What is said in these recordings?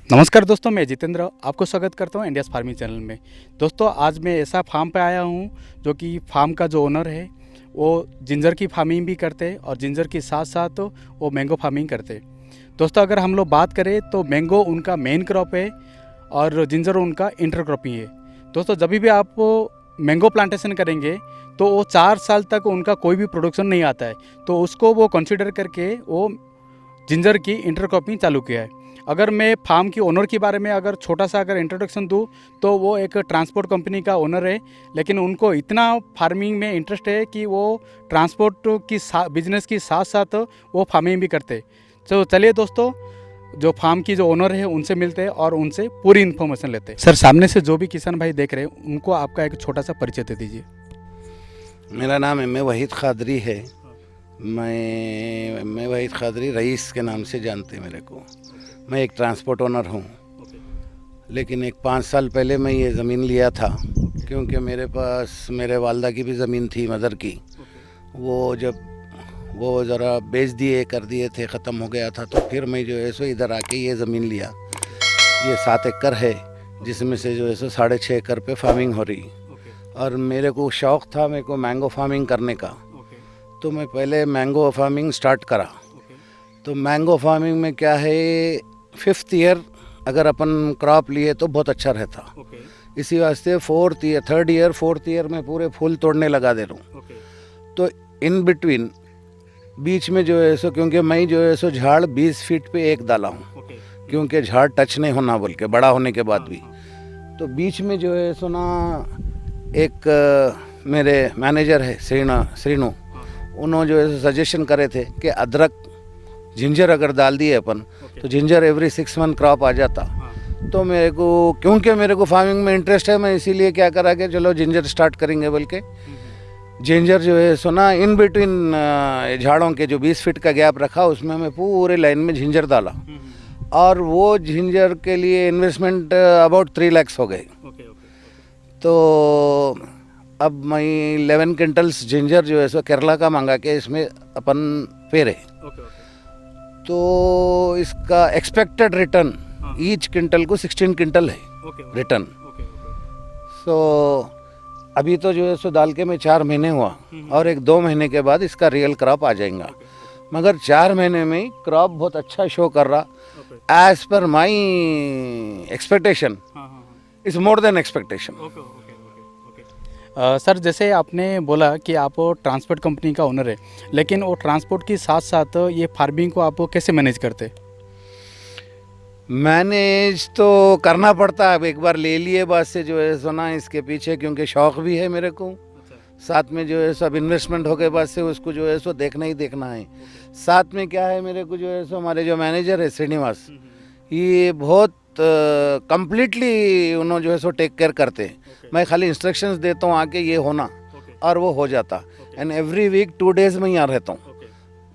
नमस्कार दोस्तों, मैं जितेंद्र आपको स्वागत करता हूं इंडियाज़ फार्मिंग चैनल में। दोस्तों, आज मैं ऐसा फार्म पे आया हूं जो कि फार्म का जो ओनर है वो जिंजर की फार्मिंग भी करते हैं और जिंजर के साथ साथ वो मैंगो फार्मिंग करते हैं। दोस्तों, अगर हम लोग बात करें तो मैंगो उनका मेन क्रॉप है और जिंजर उनका इंटर क्रॉपिंग है। दोस्तों, जब भी आप मैंगो प्लांटेशन करेंगे तो वो 4 साल तक उनका कोई भी प्रोडक्शन नहीं आता है, तो उसको वो कंसिडर करके वो जिंजर की इंटर क्रॉपिंग चालू किया है। अगर मैं फार्म की ओनर के बारे में अगर छोटा सा अगर इंट्रोडक्शन दूँ तो वो एक ट्रांसपोर्ट कंपनी का ओनर है, लेकिन उनको इतना फार्मिंग में इंटरेस्ट है कि वो ट्रांसपोर्ट की बिजनेस के साथ साथ वो फार्मिंग भी करते। तो चलिए दोस्तों, जो फार्म की जो ओनर है उनसे मिलते हैं और उनसे पूरी इन्फॉर्मेशन लेते हैं। सर, सामने से जो भी किसान भाई देख रहे हैं उनको आपका एक छोटा सा परिचय दे दीजिए। मेरा नाम एम ए वहीद खादरी है। मैं वहीद खादरी रईस के नाम से जानते हैं मेरे को। मैं एक ट्रांसपोर्ट ओनर हूँ, लेकिन एक 5 साल पहले मैं ये ज़मीन लिया था क्योंकि मेरे पास मेरे वालदा की भी ज़मीन थी, मदर की। वो जब वो ज़रा बेच दिए कर दिए थे, ख़त्म हो गया था, तो फिर मैं जो है सो इधर आके ये ज़मीन लिया। ये 7 एकड़ है, जिसमें से जो है सो 6.5 एकड़ पे फार्मिंग हो रही। और मेरे को शौक़ था मेरे को मैंगो फार्मिंग करने का, तो मैं पहले मैंगो फार्मिंग स्टार्ट करा। तो मैंगो फार्मिंग में क्या है, 5th ईयर अगर अपन क्रॉप लिए तो बहुत अच्छा रहता। इसी वास्ते 3rd ईयर 4th ईयर में पूरे फूल तोड़ने लगा दे रहा हूँ। तो इन बिटवीन बीच में जो है सो, क्योंकि मैं जो है सो झाड़ 20 फीट पे एक डाला हूँ, क्योंकि झाड़ टच नहीं होना बोल के, बड़ा होने के बाद भी। तो बीच में जो है सो ना, एक मेरे मैनेजर है श्रीनू, उन्होंने जो है सजेशन करे थे कि अदरक जिंजर अगर डाल दिए अपन तो जिंजर एवरी 6 मंथ क्रॉप आ जाता। तो मेरे को, क्योंकि मेरे को फार्मिंग में इंटरेस्ट है, मैं इसीलिए क्या करा कि चलो जिंजर स्टार्ट करेंगे बोल के जिंजर जो है सो ना इन बिटवीन झाड़ों के जो 20 फीट का गैप रखा, उसमें मैं पूरे लाइन में जिंजर डाला। और वो जिंजर के लिए इन्वेस्टमेंट अबाउट 3 लाख हो गए। तो अब मैं 11 क्विंटल्स जिंजर जो है सो केरला का मंगा के इसमें अपन पेरे। तो इसका एक्सपेक्टेड रिटर्न ईच क्विंटल को 16 क्विंटल है रिटर्न। सो अभी तो जो है सो डाल के मैं 4 महीने हुआ, और 1-2 महीने के बाद इसका रियल क्रॉप आ जाएगा। मगर 4 महीने में क्रॉप बहुत अच्छा शो कर रहा। As per my expectation is more than expectation. Sir, जैसे आपने बोला कि आप ट्रांसपोर्ट कंपनी का ओनर है, लेकिन वो ट्रांसपोर्ट के साथ साथ ये फार्मिंग को आप कैसे मैनेज करते? मैनेज तो करना पड़ता है। अब एक बार ले लिए बाद से जो है सुना इसके पीछे, क्योंकि शौक़ भी है मेरे को। साथ में जो है सब इन्वेस्टमेंट हो गए बाद से उसको जो है सो देखना ही देखना है। साथ में क्या है, मेरे को जो है सो हमारे जो मैनेजर है श्रीनिवास, ये बहुत कंप्लीटली उन्होंने जो है सो टेक केयर करते हैं। मैं खाली इंस्ट्रक्शंस देता हूँ आके ये होना, और वो हो जाता। एंड एवरी वीक 2 डेज़ में यहाँ रहता हूँ।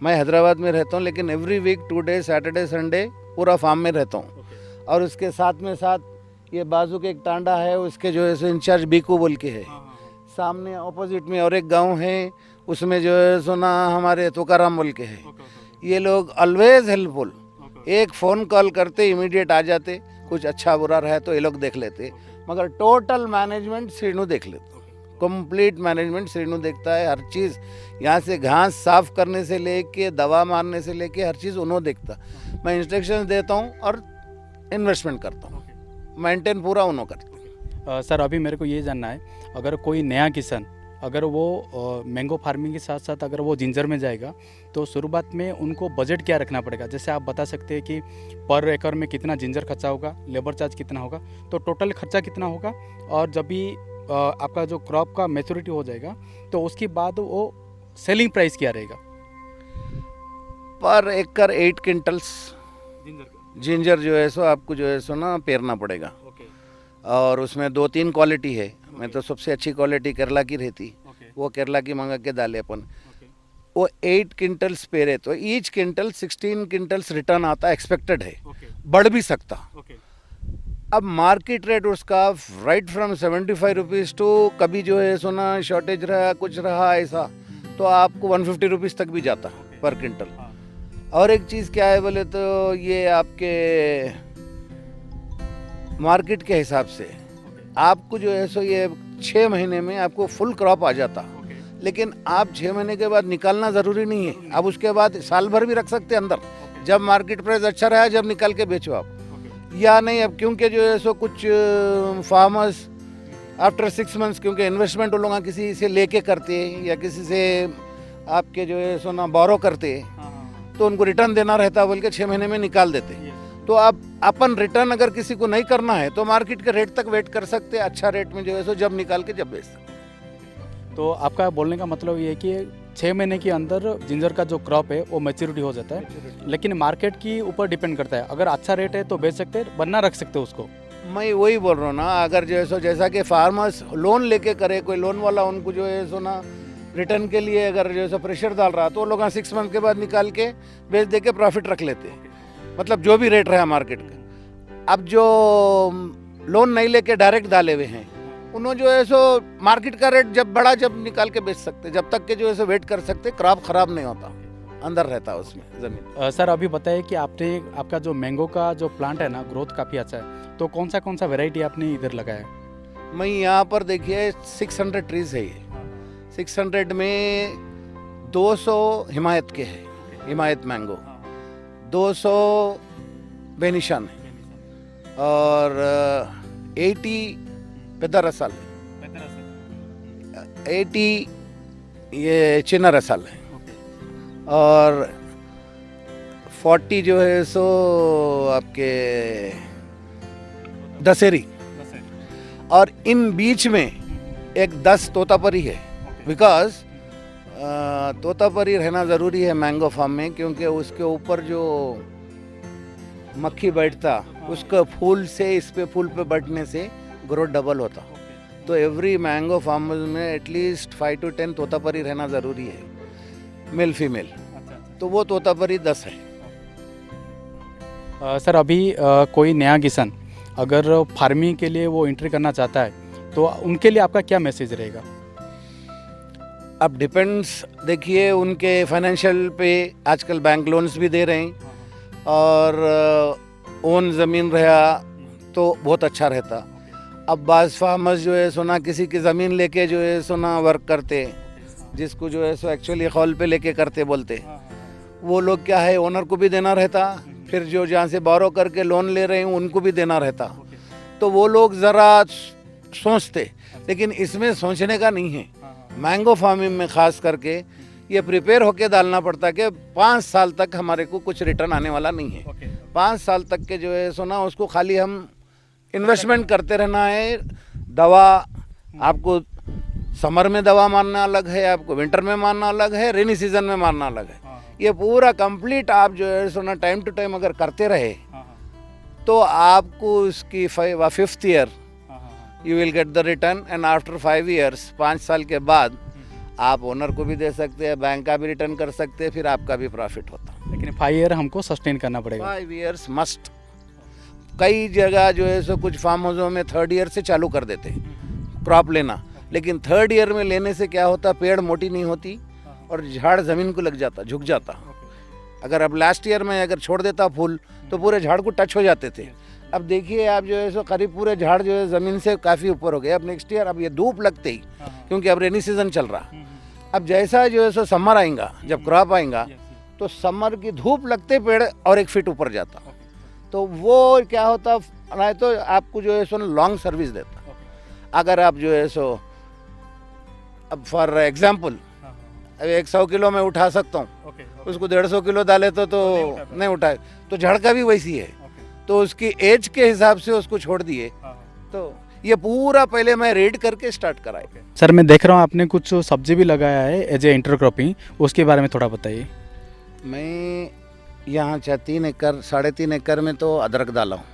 मैं हैदराबाद में रहता हूँ, लेकिन every week 2 days Saturday Sunday पूरा फार्म में रहता हूँ। और उसके साथ में साथ ये बाजू के एक टांडा है, उसके जो है सो इंचार्ज बीकू बोल के है। सामने ऑपोजिट में और एक गाँव है, उसमें जो है सो ना हमारे तुकाराम बोल के है। ये लोग ऑलवेज हेल्पफुल, एक फ़ोन कॉल करते इमीडिएट आ जाते। कुछ अच्छा बुरा रहे तो ये लोग देख लेते, मगर टोटल मैनेजमेंट श्रीनू देख लेते। कंप्लीट मैनेजमेंट श्रीनू देखता है। हर चीज़, यहाँ से घास साफ करने से लेके दवा मारने से लेके हर चीज़ उन्होंने देखता। मैं इंस्ट्रक्शंस देता हूँ और इन्वेस्टमेंट करता हूँ, मेंटेन पूरा उन्होंने करता। सर, अभी मेरे को ये जानना है, अगर कोई नया किसान अगर वो मैंगो फार्मिंग के साथ साथ अगर वो जिंजर में जाएगा तो शुरुआत में उनको बजट क्या रखना पड़ेगा? जैसे आप बता सकते हैं कि पर एकड़ में कितना जिंजर खर्चा होगा, लेबर चार्ज कितना होगा, तो टोटल खर्चा कितना होगा, और जब भी आपका जो क्रॉप का मैच्योरिटी हो जाएगा तो उसके बाद वो सेलिंग प्राइस क्या रहेगा? पर एकड़ 8 क्विंटल्स जिंजर जो है सो आपको जो है सो ना पेरना पड़ेगा। और उसमें 2-3 क्वालिटी है। मैं तो सबसे अच्छी क्वालिटी केरला की रहती, वो केरला की मंगा के डाले अपन। वो 8 क्विंटल्स पेरे तो ईच क्विंटल 16 क्विंटल्स रिटर्न आता, एक्सपेक्टेड है। बढ़ भी सकता। अब मार्केट रेट उसका राइट फ्रॉम 75 रुपीज़ टू कभी जो है सोना शॉर्टेज रहा, कुछ रहा ऐसा, तो आपको 150 रुपीज़ तक भी जाता पर क्विंटल। और एक चीज़ क्या है बोले तो ये आपके मार्केट के हिसाब से आपको जो है सो ये 6 महीने में आपको फुल क्रॉप आ जाता, लेकिन आप 6 महीने के बाद निकालना ज़रूरी नहीं है। आप उसके बाद साल भर भी रख सकते हैं अंदर, जब मार्केट प्राइस अच्छा रहा जब निकाल के बेचो आप, या नहीं। अब क्योंकि जो है सो कुछ फार्मर्स आफ्टर 6 मंथ्स, क्योंकि इन्वेस्टमेंट वो लोग किसी से लेके करते हैं या किसी से आपके जो है सो ना बोरो करते हैं, तो उनको रिटर्न देना रहता है, बोल के 6 महीने में निकाल देते हैं। तो आप अपन रिटर्न अगर किसी को नहीं करना है तो मार्केट के रेट तक वेट कर सकते हैं, अच्छा रेट में जो है सो जब निकाल के जब बेच सकते। तो आपका बोलने का मतलब ये है कि 6 महीने के अंदर जिंजर का जो क्रॉप है वो मैच्योरिटी हो जाता है, लेकिन मार्केट की ऊपर डिपेंड करता है। अगर अच्छा रेट है तो बेच सकते हैं, वरना रख सकते हैं उसको। मैं वही बोल रहा हूँ ना, अगर जो है सो जैसा कि फार्मर्स लोन लेके करे, कोई लोन वाला उनको जो है सो ना रिटर्न के लिए अगर जो है सो प्रेशर डाल रहा, तो वो लोग 6 मंथ के बाद निकाल के बेच दे के प्रॉफिट रख लेते हैं, मतलब जो भी रेट रहा मार्केट का। अब जो लोन नहीं लेके डायरेक्ट डाले हुए हैं, उन्होंने जो है सो मार्केट का रेट जब बढ़ा जब निकाल के बेच सकते, जब तक के जो है सो वेट कर सकते, क्रॉप खराब नहीं होता, अंदर रहता है उसमें ज़मीन। सर अभी बताइए कि आपका जो मैंगो का जो प्लांट है ना, ग्रोथ काफ़ी अच्छा है, तो कौन सा वैरायटी आपने इधर लगाया है? मैं यहाँ पर देखिए 600 ट्रीज है ये, 600 में 200 हिमायत के हैं, हिमायत मैंगो, 200 बेनिशान है, और 80 पेदा रसाल है, 80 ये चिना रसाल है, और 40 जो है सो आपके दशहरी, और इन बीच में एक 10 तोतापरी है, बिकॉज तोतापरी रहना ज़रूरी है मैंगो फार्म में, क्योंकि उसके ऊपर जो मक्खी बैठता उसका फूल से इस पे फूल पे बैठने से ग्रोथ डबल होता। तो एवरी मैंगो फार्म में एटलीस्ट 5 to 10 तोतापरी रहना ज़रूरी है, मेल फीमेल। तो वो तोतापरी 10 है। सर अभी कोई नया किसान अगर फार्मिंग के लिए वो एंट्री करना चाहता है, तो उनके लिए आपका क्या मैसेज रहेगा? अब डिपेंड्स, देखिए उनके फाइनेंशियल पे आजकल बैंक लोन्स भी दे रहे हैं, और ओन ज़मीन रहा तो बहुत अच्छा रहता। अब बाज़ फार्मर्स जो है सोना किसी की ज़मीन लेके जो है सोना वर्क करते, जिसको जो है सो एक्चुअली खौल पे लेके करते बोलते, वो लोग क्या है ओनर को भी देना रहता, फिर जो जहाँ से बोरो करके लोन ले रहे हैं उनको भी देना रहता। तो वो लोग ज़रा सोचते, लेकिन इसमें सोचने का नहीं है। मैंगो फार्मिंग में ख़ास करके ये प्रिपेयर होके डालना पड़ता कि 5 साल तक हमारे को कुछ रिटर्न आने वाला नहीं है। 5 साल तक के जो है सोना उसको खाली हम इन्वेस्टमेंट करते रहना है। दवा आपको समर में दवा मारना अलग है, आपको विंटर में मारना अलग है, रेनी सीजन में मारना अलग है। ये पूरा कंप्लीट आप जो है सोना टाइम टू टाइम अगर करते रहे तो आपको उसकी 5th year you will get the return, and after 5 years 5 साल के बाद आप ओनर को भी दे सकते हैं, बैंक का भी रिटर्न कर सकते हैं, फिर आपका भी प्रॉफिट होता। लेकिन 5 ईयर हमको सस्टेन करना पड़ेगा। 5 years मस्ट। कई जगह जो है सो कुछ फार्म हाउसों में 3rd ईयर से चालू कर देते हैं क्रॉप लेना, लेकिन 3rd ईयर में लेने से क्या होता, पेड़ मोटी नहीं होती और झाड़ ज़मीन को लग जाता, झुक जाता। अगर अब लास्ट ईयर में अगर छोड़ देता फूल तो पूरे झाड़ को टच हो जाते थे। अब देखिए आप जो है सो करीब पूरे झाड़ जो है ज़मीन से काफ़ी ऊपर हो गए। अब नेक्स्ट ईयर अब ये धूप लगते ही, क्योंकि अब रेनी सीजन चल रहा, अब जैसा जो है सो समर आएगा, जब क्रॉप आएगा तो समर की धूप लगते पेड़ और 1 फीट ऊपर जाता। तो वो क्या होता है, तो आपको जो है सो लॉन्ग सर्विस देता। अगर आप जो है सो अब फॉर एग्जाम्पल अब 100 किलो में उठा सकता हूँ, उसको 150 किलो डाले तो नहीं उठाए, तो झाड़ का भी वैसी है। तो उसकी एज के हिसाब से उसको छोड़ दिए। तो ये पूरा पहले मैं रेड करके स्टार्ट कराए। सर मैं देख रहा हूँ आपने कुछ सब्जी भी लगाया है एज ए इंटरक्रॉपिंग, उसके बारे में थोड़ा बताइए। मैं यहाँ 3 एकड़ 3.5 एकड़ में तो अदरक डाला हूँ,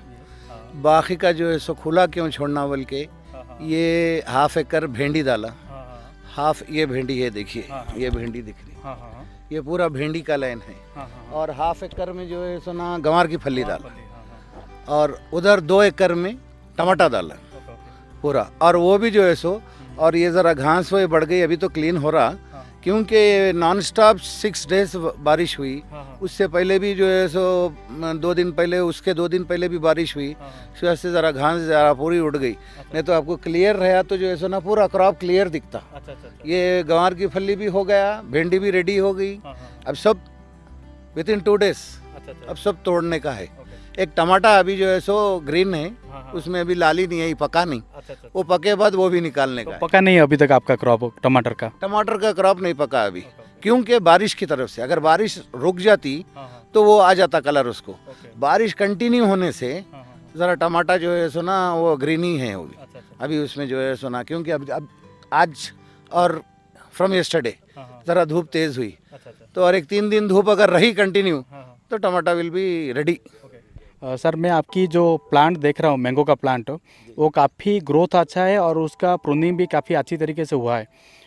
बाकी का जो है सो खुला क्यों छोड़ना बोल के ये 1/2 एकड़ भेंडी डाला। हाफ ये भेंडी है, देखिए ये भेंडी दिख रही, ये पूरा भेंडी का लाइन है। और 1/2 एकड़ में जो है सो ना गंवार की फली डाला, और उधर 2 एकड़ में टमाटर डाला पूरा। और वो भी जो है सो, और ये ज़रा घास वो बढ़ गई, अभी तो क्लीन हो रहा, क्योंकि नॉन स्टॉप 6 डेज बारिश हुई। हाँ, हाँ। उससे पहले भी जो है सो 2 दिन पहले, उसके 2 दिन पहले भी बारिश हुई। हाँ, हाँ। इस वजह से ज़रा घास ज़रा पूरी उड़ गई। नहीं तो आपको क्लियर रहा तो जो है सो ना पूरा क्रॉप क्लियर दिखता। अच्छा अच्छा अच्छा। ये गंवार की फली भी हो गया, भिंडी भी रेडी हो गई। हाँ, हाँ। अब सब विदिन 2 डेज अच्छा अच्छा। अब सब तोड़ने का है। ओके। एक टमाटा अभी जो है सो ग्रीन है, हाँ, हाँ। उसमें अभी लाली नहीं है, पका नहीं। अच्छा अच्छा। वो पके बाद वो भी निकालने का तो है। पका नहीं है अभी तक आपका क्रॉप टमाटर का? टमाटर का क्रॉप नहीं पका अभी, ओके, ओके। क्योंकि बारिश की तरफ से। अगर बारिश रुक जाती हाँ, हाँ। तो वो आ जाता कलर उसको। ओके। बारिश कंटिन्यू होने से हाँ, हाँ। ज़रा टमाटा जो है सो ना वो ग्रीन ही है अभी। अच्छा अच्छा। अभी उसमें जो है सो ना, क्योंकि अब आज और फ्रॉम यस्टरडे हाँ, हाँ। ज़रा धूप तेज़ हुई, अच्छा अच्छा। तो और एक 3 दिन धूप अगर रही कंटिन्यू हाँ, हाँ। तो टमाटा विल बी रेडी। सर मैं आपकी जो प्लांट देख रहा हूँ मैंगो का प्लांट, वो काफ़ी ग्रोथ अच्छा है और उसका प्रूनिंग भी काफ़ी अच्छी तरीके से हुआ है।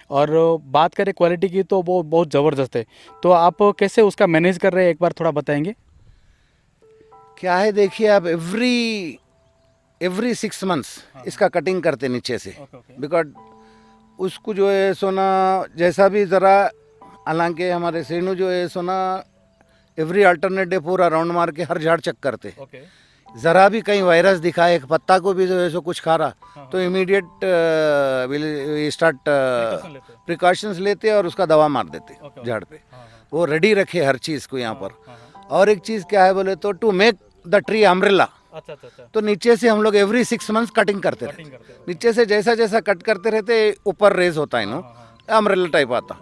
और बात करें क्वालिटी की तो वो बहुत ज़बरदस्त है। तो आप कैसे उसका मैनेज कर रहे हैं, एक बार थोड़ा बताएंगे? क्या है देखिए, आप एवरी 6 मंथ्स इसका कटिंग करते नीचे से, बिकॉज उसको जो है सोना जैसा भी ज़रा, हालांकि हमारे सेनू जो है सोना एवरी अल्टरनेट डे पूरा राउंड मार के हर झाड़ चेक करते। ज़रा भी कहीं वायरस दिखा, एक पत्ता को भी जो है सो कुछ खा रहा तो इमीडिएट विल स्टार्ट प्रिकॉशंस लेते और उसका दवा मार देते झाड़ पे। वो रेडी रखे हर चीज़ को यहाँ पर। और एक चीज़ क्या है बोले तो, to make the tree umbrella, अच्छा अच्छा। तो नीचे से हम लोग एवरी 6 मंथ्स कटिंग करते रहते। नीचे से जैसा जैसा कट करते रहते ऊपर रेज होता है नो, अम्ब्रेला टाइप आता।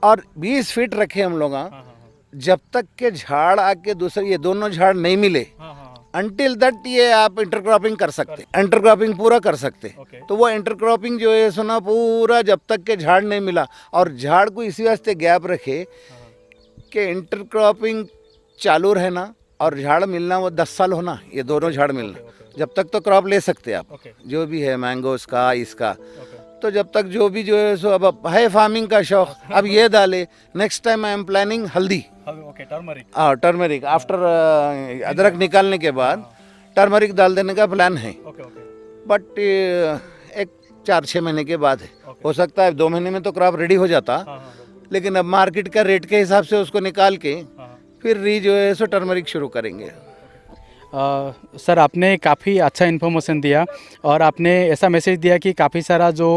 और 20 फीट रखे हम लोग, जब तक के झाड़ आके दूसरे ये दोनों झाड़ नहीं मिले अनटिल दैट ये आप इंटरक्रॉपिंग कर सकते, इंटरक्रॉपिंग पूरा कर सकते। तो वो इंटरक्रॉपिंग जो है सुना पूरा जब तक के झाड़ नहीं मिला, और झाड़ को इसी वास्ते गैप रखे कि इंटरक्रॉपिंग चालू रहना और झाड़ मिलना वो 10 साल होना, ये दोनों झाड़ मिलना। जब तक तो क्रॉप ले सकते आप, जो भी है मैंगोस का इसका। तो जब तक जो भी जो है सो, अब है फार्मिंग का शौक, अब ये डाले। Next time I am planning हल्दी, टर्मरिक आफ्टर अदरक निकालने के बाद टर्मरिक डाल देने का प्लान है। बट एक 4-6 महीने के बाद है, हो सकता है 2 महीने में तो क्रॉप रेडी हो जाता। लेकिन अब मार्केट का रेट के हिसाब से उसको निकाल के फिर जो है सो टर्मरिक शुरू करेंगे। सर आपने काफ़ी अच्छा इन्फॉर्मेशन दिया और आपने ऐसा मैसेज दिया कि काफ़ी सारा जो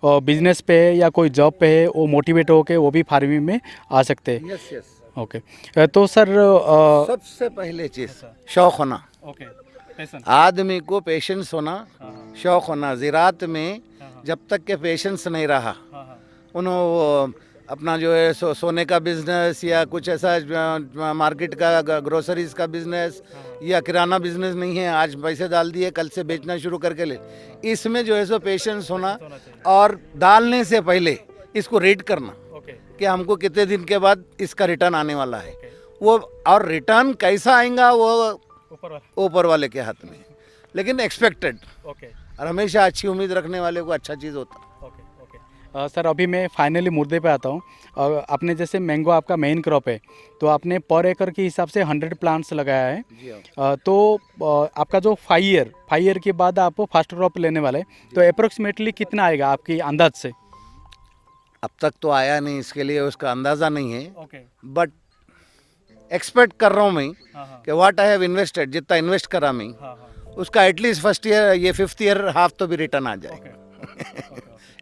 बिजनेस पे है या कोई जॉब पे है वो मोटिवेट होके वो भी फार्मिंग में आ सकते हैं। Yes yes. ओके, तो सर सबसे पहले चीज़ शौक होना। आदमी को पेशेंस होना, शौक होना। ज़राअत में जब तक के पेशेंस नहीं रहा, उन्होंने अपना जो है सोने का बिजनेस या कुछ ऐसा मार्केट का ग्रोसरीज का बिजनेस या किराना बिजनेस नहीं है, आज पैसे डाल दिए कल से बेचना शुरू करके ले, इसमें जो है सो पेशेंस होना। और डालने से पहले इसको रेट करना कि हमको कितने दिन के बाद इसका रिटर्न आने वाला है। वो और रिटर्न कैसा आएगा वो ऊपर वाले के हाथ में, लेकिन एक्सपेक्टेड। और हमेशा अच्छी उम्मीद रखने वाले को अच्छा चीज़ होता। सर अभी मैं फाइनली मुद्दे पे आता हूँ। आपने जैसे मैंगो आपका मेन क्रॉप है, तो आपने पर एकड़ के हिसाब से 100 प्लांट्स लगाया है। तो आपका जो 5 ईयर के बाद आप फर्स्ट क्रॉप लेने वाले, तो अप्रोक्सीमेटली कितना आएगा आपकी अंदाज से? अब तक तो आया नहीं, इसके लिए उसका अंदाज़ा नहीं है। बट एक्सपेक्ट कर रहा हूँ मैं कि व्हाट आई हैव इन्वेस्टेड, जितना इन्वेस्ट करा मैं उसका एटलीस्ट फर्स्ट ईयर, ये 5th ईयर हाफ तो भी रिटर्न आ जाएगा।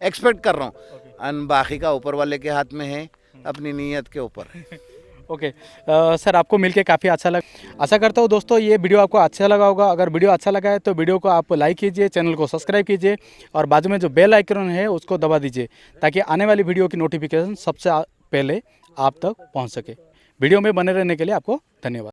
एक्सपेक्ट कर रहा हूँ। और बाकी का ऊपर वाले के हाथ में है, अपनी नीयत के ऊपर। ओके सर, आपको मिलके काफ़ी अच्छा लगा। आशा करता हूँ दोस्तों ये वीडियो आपको अच्छा लगा होगा। अगर वीडियो अच्छा लगा है तो वीडियो को आप लाइक कीजिए, चैनल को सब्सक्राइब कीजिए और बाजू में जो बेल आइकन है उसको दबा दीजिए, ताकि आने वाली वीडियो की नोटिफिकेशन सबसे पहले आप तक पहुँच सके। वीडियो में बने रहने के लिए आपको धन्यवाद।